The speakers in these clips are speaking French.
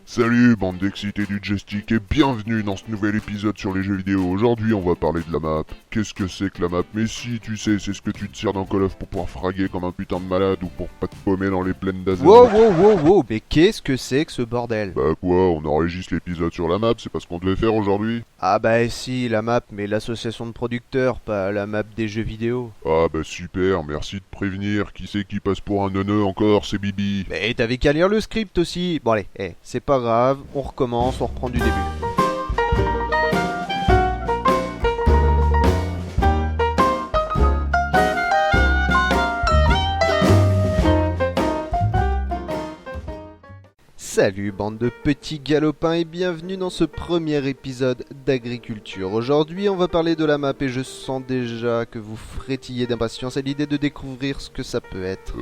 Salut bande d'excités du joystick et bienvenue dans ce nouvel épisode sur les jeux vidéo. Aujourd'hui on va parler de la map. Qu'est-ce que c'est que la map? Mais si tu sais, c'est ce que tu te sers dans Call of pour pouvoir fraguer comme un putain de malade ou pour pas te paumer dans les plaines d'Azeroth. Wow, mais qu'est-ce que c'est que ce bordel? Bah quoi, on enregistre l'épisode sur la map, c'est pas ce qu'on devait faire aujourd'hui? Ah bah si, la map, mais l'association de producteurs, pas la map des jeux vidéo. Ah bah super, merci de prévenir. Qui c'est qui passe pour un neuneu encore, c'est Bibi? Mais t'avais qu'à lire le script aussi. Bon allez, c'est pas grave, on recommence, on reprend du début. Salut bande de petits galopins et bienvenue dans ce premier épisode d'Agriculture. Aujourd'hui on va parler de la map et je sens déjà que vous frétillez d'impatience à l'idée de découvrir ce que ça peut être.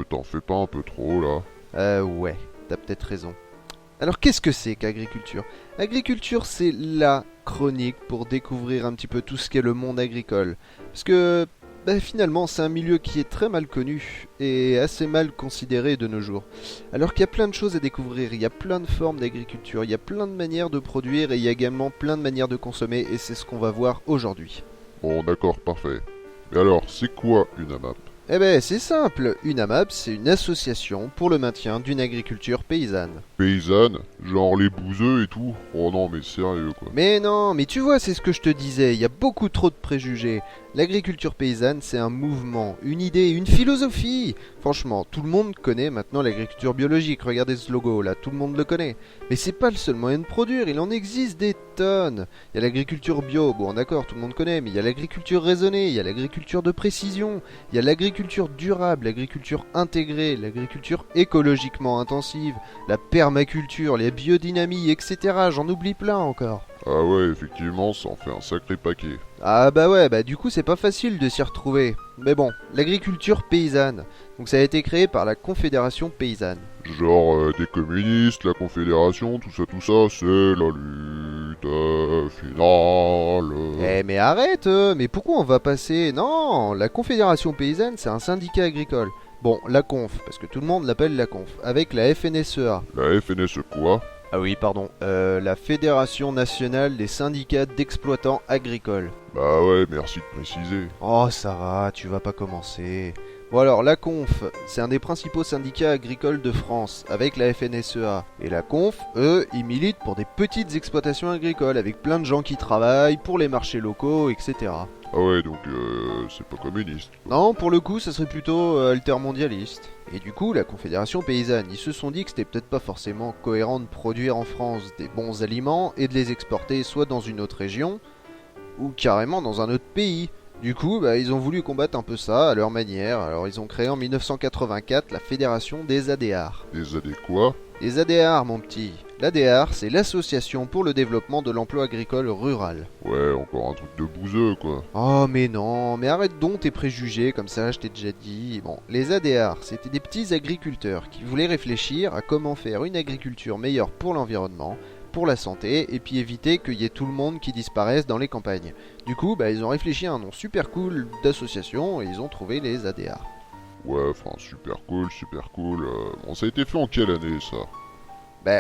T'en fais pas un peu trop là? Ouais, t'as peut-être raison. Alors qu'est-ce que c'est qu'Agriculture? Agriculture, c'est la chronique pour découvrir un petit peu tout ce qu'est le monde agricole. Parce que finalement, c'est un milieu qui est très mal connu et assez mal considéré de nos jours. Alors qu'il y a plein de choses à découvrir, il y a plein de formes d'agriculture, il y a plein de manières de produire et il y a également plein de manières de consommer et c'est ce qu'on va voir aujourd'hui. Bon d'accord, parfait. Mais alors, c'est quoi une AMAP? Eh ben c'est simple, une AMAP c'est une association pour le maintien d'une agriculture paysanne. Paysanne? Genre les bouseux et tout? Oh non mais sérieux quoi. Mais non, mais tu vois, c'est ce que je te disais, il y a beaucoup trop de préjugés. L'agriculture paysanne, c'est un mouvement, une idée, une philosophie. Franchement, tout le monde connaît maintenant l'agriculture biologique, regardez ce logo là, tout le monde le connaît. Mais c'est pas le seul moyen de produire, il en existe des tonnes. Il y a l'agriculture bio, bon d'accord, tout le monde connaît, mais il y a l'agriculture raisonnée, il y a l'agriculture de précision, il y a l'agriculture durable, l'agriculture intégrée, l'agriculture écologiquement intensive, la permaculture, les biodynamies, etc. J'en oublie plein encore. Ah ouais, effectivement, ça en fait un sacré paquet. Ah bah ouais, du coup c'est pas facile de s'y retrouver. Mais bon, l'agriculture paysanne. Donc ça a été créé par la Confédération paysanne. Genre des communistes, la Confédération, tout ça, c'est la lutte finale. Mais arrête, mais pourquoi on va passer... Non, la Confédération paysanne c'est un syndicat agricole. Bon, la Conf, parce que tout le monde l'appelle la Conf, avec la FNSEA. La FNSE quoi? Ah oui, pardon, la Fédération nationale des syndicats d'exploitants agricoles. Bah ouais, merci de préciser. Oh ça va, tu vas pas commencer. Bon alors, la Conf, c'est un des principaux syndicats agricoles de France, avec la FNSEA. Et la Conf, eux, ils militent pour des petites exploitations agricoles, avec plein de gens qui travaillent, pour les marchés locaux, etc. Ah ouais, donc c'est pas communiste. Non, pour le coup, ça serait plutôt altermondialiste. Et du coup, la Confédération paysanne, ils se sont dit que c'était peut-être pas forcément cohérent de produire en France des bons aliments et de les exporter soit dans une autre région, ou carrément dans un autre pays. Du coup, ils ont voulu combattre un peu ça à leur manière. Alors ils ont créé en 1984 la Fédération des ADR. Des AD quoi? Les ADR, mon petit. L'ADR, c'est l'Association pour le développement de l'emploi agricole rural. Ouais, encore un truc de bouseux quoi. Oh mais non, mais arrête donc tes préjugés, comme ça je t'ai déjà dit. Bon, les ADR, c'était des petits agriculteurs qui voulaient réfléchir à comment faire une agriculture meilleure pour l'environnement, pour la santé, et puis éviter qu'il y ait tout le monde qui disparaisse dans les campagnes. Du coup, ils ont réfléchi à un nom super cool d'association et ils ont trouvé les ADR. Ouais, enfin super cool. Bon, ça a été fait en quelle année ça?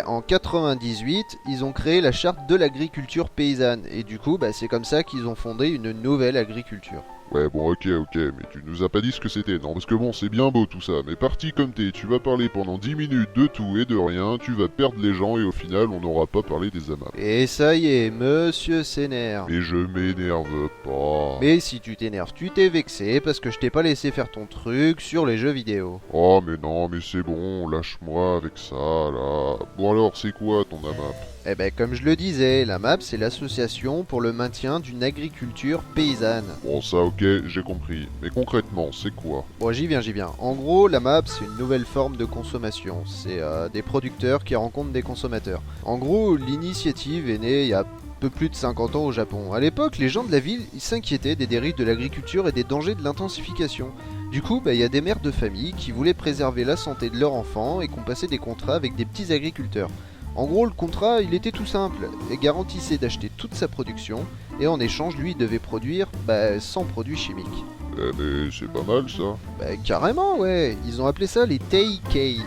En 98, ils ont créé la charte de l'agriculture paysanne et du coup, c'est comme ça qu'ils ont fondé une nouvelle agriculture. Ouais, bon, ok, mais tu nous as pas dit ce que c'était, non? Parce que bon, c'est bien beau tout ça, mais parti comme t'es, tu vas parler pendant 10 minutes de tout et de rien, tu vas perdre les gens et au final, on n'aura pas parlé des AMAP. Et ça y est, monsieur s'énerve. Mais je m'énerve pas. Mais si tu t'énerves, tu t'es vexé parce que je t'ai pas laissé faire ton truc sur les jeux vidéo. Oh, mais non, mais c'est bon, lâche-moi avec ça, là. Bon alors, c'est quoi ton AMAP? Comme je le disais, la MAP c'est l'association pour le maintien d'une agriculture paysanne. Bon, ça, ok, j'ai compris. Mais concrètement, c'est quoi? Bon, j'y viens. En gros, la MAP c'est une nouvelle forme de consommation. C'est des producteurs qui rencontrent des consommateurs. En gros, l'initiative est née il y a peu plus de 50 ans au Japon. À l'époque, les gens de la ville ils s'inquiétaient des dérives de l'agriculture et des dangers de l'intensification. Du coup, il y a des mères de famille qui voulaient préserver la santé de leurs enfants et qui ont passé des contrats avec des petits agriculteurs. En gros, le contrat, il était tout simple, et garantissait d'acheter toute sa production, et en échange, lui, il devait produire sans produits chimiques. Mais c'est pas mal ça. Carrément, ouais, ils ont appelé ça les Teikei.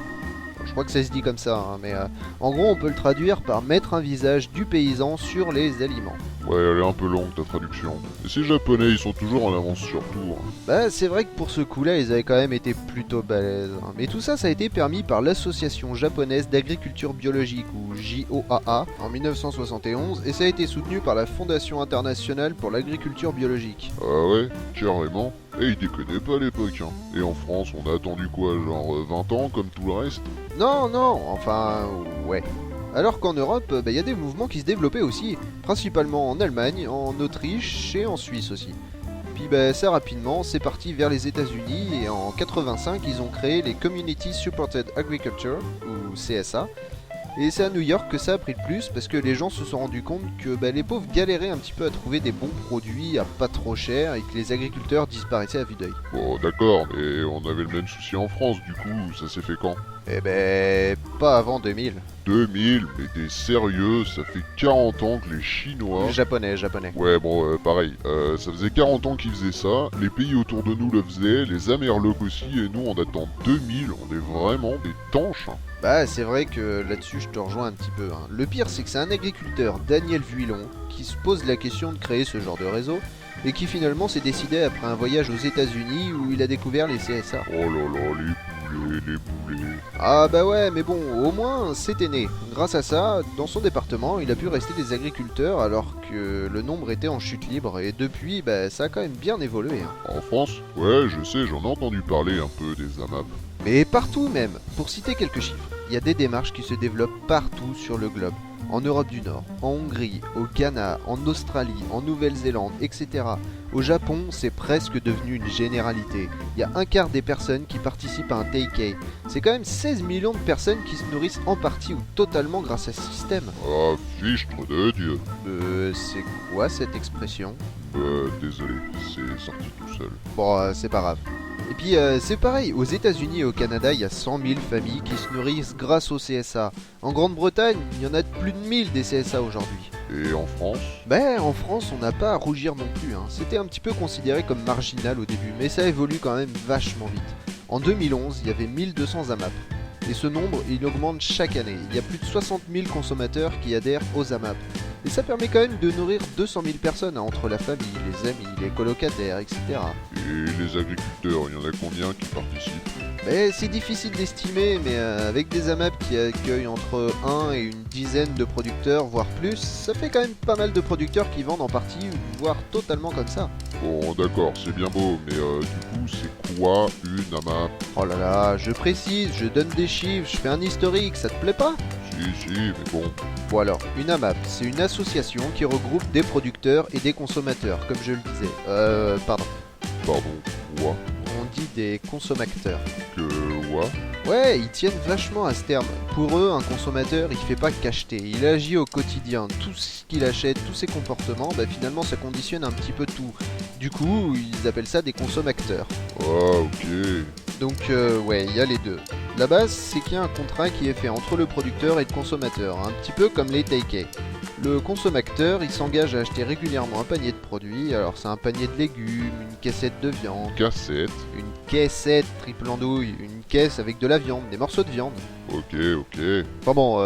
Je crois que ça se dit comme ça, hein, mais en gros on peut le traduire par mettre un visage du paysan sur les aliments. Ouais, elle est un peu longue ta traduction. Et ces japonais, ils sont toujours en avance sur tout. Hein. Bah c'est vrai que pour ce coup-là ils avaient quand même été plutôt balèzes. Hein. Mais tout ça a été permis par l'Association japonaise d'agriculture biologique, ou JOAA, en 1971, et ça a été soutenu par la Fondation internationale pour l'agriculture biologique. Ah ouais, carrément. Et ils déconnaient pas à l'époque, hein. Et en France, on a attendu quoi, genre 20 ans comme tout le reste? Non, non, enfin, ouais. Alors qu'en Europe, il y a des mouvements qui se développaient aussi, principalement en Allemagne, en Autriche et en Suisse aussi. Puis ça rapidement, c'est parti vers les États-Unis et en 85, ils ont créé les Community Supported Agriculture, ou CSA. Et c'est à New York que ça a pris le plus parce que les gens se sont rendus compte que les pauvres galéraient un petit peu à trouver des bons produits à pas trop cher et que les agriculteurs disparaissaient à vue d'œil. Bon, d'accord, mais on avait le même souci en France, du coup, ça s'est fait quand? Eh pas avant 2000. 2000, mais t'es sérieux, ça fait 40 ans que les Chinois... Japonais. Ouais, bon, pareil, ça faisait 40 ans qu'ils faisaient ça, les pays autour de nous le faisaient, les Amerlocs aussi, et nous on attend 2000, on est vraiment des tanches. Hein. Bah c'est vrai que là-dessus je te rejoins un petit peu. Hein. Le pire c'est que c'est un agriculteur, Daniel Vuillon, qui se pose la question de créer ce genre de réseau, et qui finalement s'est décidé après un voyage aux États-Unis où il a découvert les CSA. Oh là là, les boulets. Ah bah ouais, mais bon, au moins c'était né. Grâce à ça, dans son département, il a pu rester des agriculteurs alors que le nombre était en chute libre, et depuis, ça a quand même bien évolué. Hein. En France? Ouais, je sais, j'en ai entendu parler un peu des AMAP. Mais partout même, pour citer quelques chiffres, il y a des démarches qui se développent partout sur le globe. En Europe du Nord, en Hongrie, au Ghana, en Australie, en Nouvelle-Zélande, etc. Au Japon, c'est presque devenu une généralité. Il y a un quart des personnes qui participent à un Teikei. C'est quand même 16 millions de personnes qui se nourrissent en partie ou totalement grâce à ce système. Ah, fichtre de Dieu. C'est quoi cette expression? Désolé, c'est sorti tout seul. Bon, c'est pas grave. Et puis c'est pareil, aux États-Unis et au Canada, il y a 100 000 familles qui se nourrissent grâce au CSA. En Grande-Bretagne, il y en a plus de 1000 des CSA aujourd'hui. Et en France? En France, on n'a pas à rougir non plus. Hein. C'était un petit peu considéré comme marginal au début, mais ça évolue quand même vachement vite. En 2011, il y avait 1200 AMAP. Et ce nombre, il augmente chaque année. Il y a plus de 60 000 consommateurs qui adhèrent aux AMAP. Et ça permet quand même de nourrir 200 000 personnes, hein, entre la famille, les amis, les colocataires, etc. Et les agriculteurs, il y en a combien qui participent? C'est difficile d'estimer, mais avec des AMAP qui accueillent entre 1 et une dizaine de producteurs, voire plus, ça fait quand même pas mal de producteurs qui vendent en partie, voire totalement comme ça. Bon, d'accord, c'est bien beau, mais du coup, c'est quoi une AMAP? Oh là là, je précise, je donne des chiffres, je fais un historique, ça te plaît pas? Si, mais bon. Bon alors, une AMAP, c'est une association qui regroupe des producteurs et des consommateurs, comme je le disais. Pardon, Quoi? on dit des consommateurs. Quoi? Ouais, ils tiennent vachement à ce terme. Pour eux, un consommateur, il fait pas qu'acheter, il agit au quotidien. Tout ce qu'il achète, tous ses comportements, finalement ça conditionne un petit peu tout. Du coup, ils appellent ça des consommateurs. Ah, ok. Donc ouais, il y a les deux. La base, c'est qu'il y a un contrat qui est fait entre le producteur et le consommateur, un petit peu comme les Teikei. Le consommateur, il s'engage à acheter régulièrement un panier de produits, alors c'est un panier de légumes, une caissette de viande, Cassette. une caissette triple andouille, une caisse avec de la viande, des morceaux de viande. Ok. Enfin bon,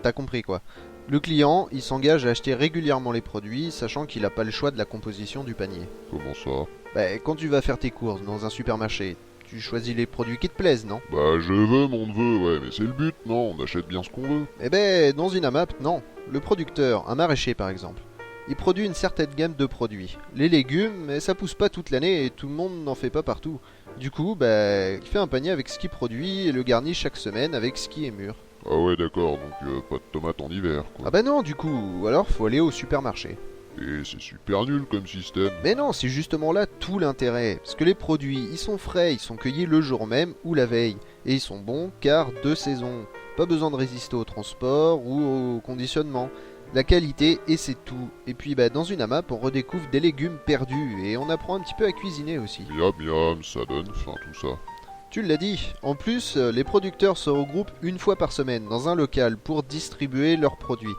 t'as compris quoi. Le client, il s'engage à acheter régulièrement les produits, sachant qu'il n'a pas le choix de la composition du panier. Comment ça? Quand tu vas faire tes courses dans un supermarché, tu choisis les produits qui te plaisent, non? Bah, je veux mon neveu, ouais, mais c'est le but, non? On achète bien ce qu'on veut. Dans une AMAP, non. Le producteur, un maraîcher par exemple, il produit une certaine gamme de produits. Les légumes, mais ça pousse pas toute l'année et tout le monde n'en fait pas partout. Du coup, il fait un panier avec ce qu'il produit et le garnit chaque semaine avec ce qui est mûr. Ah ouais, d'accord, donc pas de tomates en hiver, quoi. Ah non, du coup, alors faut aller au supermarché. Et c'est super nul comme système. Mais non, c'est justement là tout l'intérêt. Parce que les produits, ils sont frais, ils sont cueillis le jour même ou la veille. Et ils sont bons car de saison. Pas besoin de résister au transport ou au conditionnement. La qualité et c'est tout. Et puis dans une AMAP, on redécouvre des légumes perdus et on apprend un petit peu à cuisiner aussi. Miam, ça donne faim tout ça. Tu l'as dit. En plus, les producteurs se regroupent une fois par semaine dans un local pour distribuer leurs produits.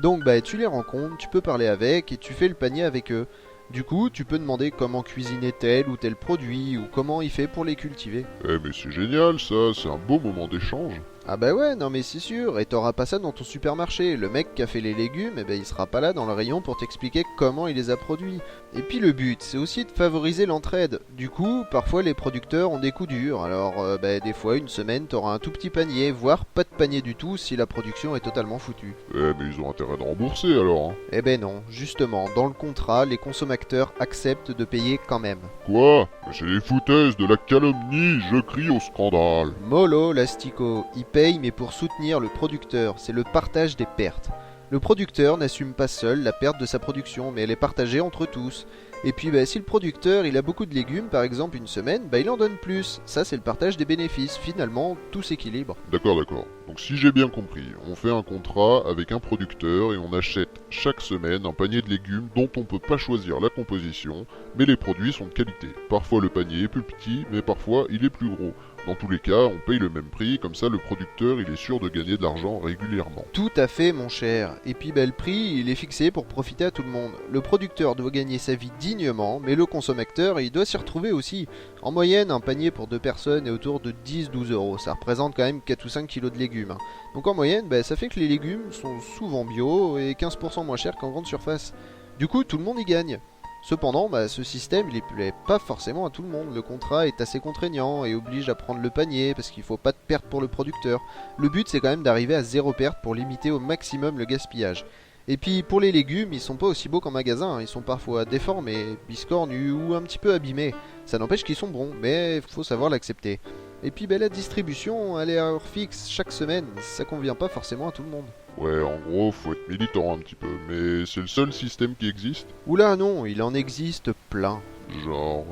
Donc tu les rencontres, tu peux parler avec et tu fais le panier avec eux. Du coup, tu peux demander comment cuisiner tel ou tel produit ou comment il fait pour les cultiver. Eh mais c'est génial ça, c'est un beau moment d'échange. Ah bah ouais, non mais c'est sûr, et t'auras pas ça dans ton supermarché. Le mec qui a fait les légumes, eh ben il sera pas là dans le rayon pour t'expliquer comment il les a produits. Et puis le but, c'est aussi de favoriser l'entraide. Du coup, parfois les producteurs ont des coups durs, alors des fois une semaine t'auras un tout petit panier, voire pas de panier du tout si la production est totalement foutue. Eh, mais ils ont intérêt de rembourser alors, hein. Eh ben non, justement, dans le contrat, les consommateurs acceptent de payer quand même. Quoi? Mais c'est les foutaises de la calomnie, je crie au scandale. Mollo, l'astico, il paye mais pour soutenir le producteur, c'est le partage des pertes. Le producteur n'assume pas seul la perte de sa production, mais elle est partagée entre tous. Et puis si le producteur il a beaucoup de légumes, par exemple une semaine, il en donne plus. Ça c'est le partage des bénéfices, finalement tout s'équilibre. D'accord, d'accord. Donc si j'ai bien compris, on fait un contrat avec un producteur et on achète chaque semaine un panier de légumes dont on peut pas choisir la composition, mais les produits sont de qualité. Parfois le panier est plus petit, mais parfois il est plus gros. Dans tous les cas, on paye le même prix, comme ça le producteur il est sûr de gagner de l'argent régulièrement. Tout à fait mon cher. Et puis le prix il est fixé pour profiter à tout le monde. Le producteur doit gagner sa vie dignement, mais le consommateur il doit s'y retrouver aussi. En moyenne, un panier pour 2 personnes est autour de 10-12 euros. Ça représente quand même 4 ou 5 kilos de légumes. Donc en moyenne, ça fait que les légumes sont souvent bio et 15% moins chers qu'en grande surface. Du coup, tout le monde y gagne. Cependant, ce système il plaît pas forcément à tout le monde. Le contrat est assez contraignant et oblige à prendre le panier parce qu'il faut pas de perte pour le producteur. Le but c'est quand même d'arriver à 0 perte pour limiter au maximum le gaspillage. Et puis pour les légumes, ils sont pas aussi beaux qu'en magasin, ils sont parfois déformés, biscornus ou un petit peu abîmés. Ça n'empêche qu'ils sont bons, mais faut savoir l'accepter. Et puis la distribution, elle est à heure fixe chaque semaine, ça convient pas forcément à tout le monde. Ouais, en gros, faut être militant un petit peu, mais c'est le seul système qui existe? Oula non, il en existe plein. Genre...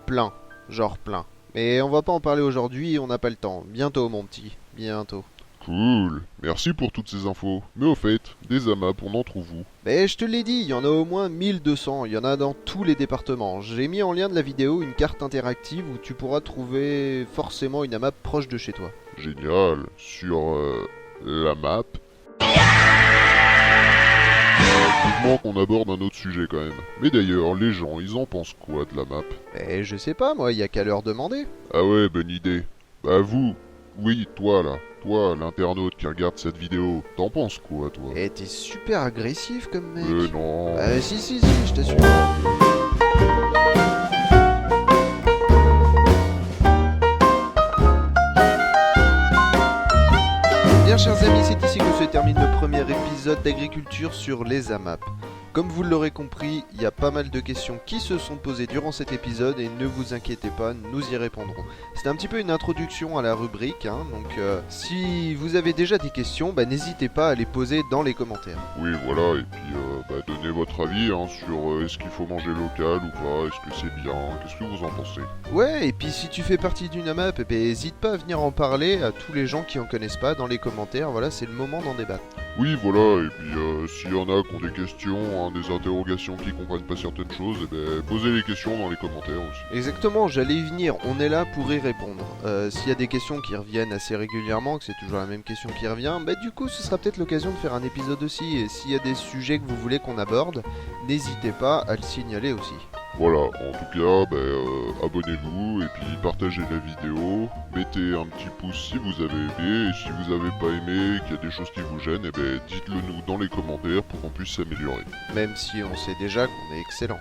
Plein, genre plein. Mais on va pas en parler aujourd'hui, on n'a pas le temps. Bientôt mon petit, bientôt. Cool, merci pour toutes ces infos. Mais au fait, des AMAP, on en trouve où? Mais je te l'ai dit, il y en a au moins 1200, il y en a dans tous les départements. J'ai mis en lien de la vidéo une carte interactive où tu pourras trouver forcément une AMAP proche de chez toi. Génial, sur la map. Vivement qu'on aborde un autre sujet quand même. Mais d'ailleurs, les gens, ils en pensent quoi de la map? Mais je sais pas moi, il y a qu'à leur demander. Ah ouais, bonne idée. Bah vous, oui, toi là, toi, l'internaute qui regarde cette vidéo, t'en penses quoi toi? Eh t'es super agressif comme mec. Non. Si, je t'assure. Bien chers amis, c'est ici que se termine le premier épisode d'Agriculture sur les AMAP. Comme vous l'aurez compris, il y a pas mal de questions qui se sont posées durant cet épisode et ne vous inquiétez pas, nous y répondrons. C'était un petit peu une introduction à la rubrique, donc si vous avez déjà des questions, n'hésitez pas à les poser dans les commentaires. Oui, voilà, et puis donnez votre avis sur est-ce qu'il faut manger local ou pas, est-ce que c'est bien, qu'est-ce que vous en pensez? Ouais, et puis si tu fais partie d'une AMAP, n'hésite pas à venir en parler à tous les gens qui en connaissent pas dans les commentaires, voilà, c'est le moment d'en débattre. Oui, voilà, et puis s'il y en a qui ont des questions, des interrogations, qui comprennent pas certaines choses, posez les questions dans les commentaires aussi. Exactement, j'allais y venir, on est là pour y répondre. S'il y a des questions qui reviennent assez régulièrement, que c'est toujours la même question qui revient, du coup ce sera peut-être l'occasion de faire un épisode aussi, et s'il y a des sujets que vous voulez qu'on aborde, n'hésitez pas à le signaler aussi. Voilà, en tout cas, abonnez-vous et puis partagez la vidéo, mettez un petit pouce si vous avez aimé, et si vous avez pas aimé, qu'il y a des choses qui vous gênent, dites-le nous dans les commentaires pour qu'on puisse s'améliorer. Même si on sait déjà qu'on est excellent.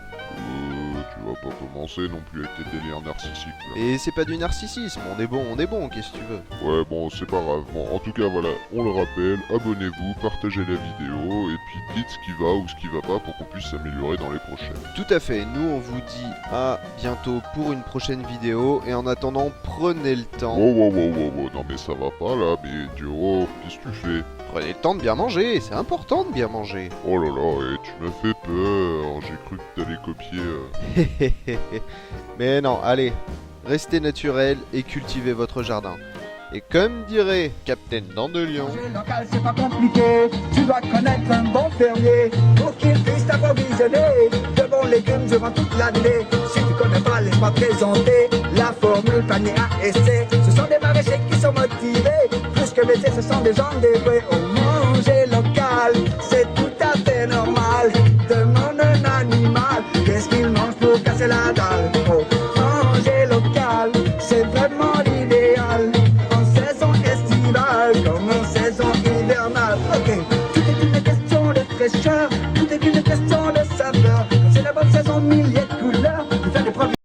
Tu vas pas commencer non plus avec tes délires narcissiques là. Et c'est pas du narcissisme, on est bon, qu'est-ce que tu veux. Ouais, bon, c'est pas grave. Bon, en tout cas, voilà, on le rappelle, abonnez-vous, partagez la vidéo, et puis dites ce qui va ou ce qui va pas pour qu'on puisse s'améliorer dans les prochaines. Tout à fait, nous on vous dit à bientôt pour une prochaine vidéo, et en attendant, prenez le temps. Wow, non mais ça va pas là, mais Dieu, qu'est-ce que tu fais? Prenez le temps de bien manger, c'est important de bien manger. Oh là là, tu m'as fait peur, j'ai cru que t'allais copier. Mais non, allez, restez naturel et cultivez votre jardin. Et comme dirait Captain Dandelion... Manger local, c'est pas compliqué. Tu dois connaître un bon fermier pour qu'il puisse t'approvisionner de bons légumes durant toute l'année. Si tu connais pas, laisse-moi présenter la formule panier A et C. Ce sont des maraîchers qui sont motivés. Plus que métier, ce sont des gens dévoués. Oh, manger local, c'est tout à fait normal. Demande un animal, qu'est-ce qu'il mange pour casser la dalle? Oh, manger local, c'est vraiment l'idéal. En saison estivale, fraîcheur. Tout est qu'une question de saveur. C'est la bonne saison, milliers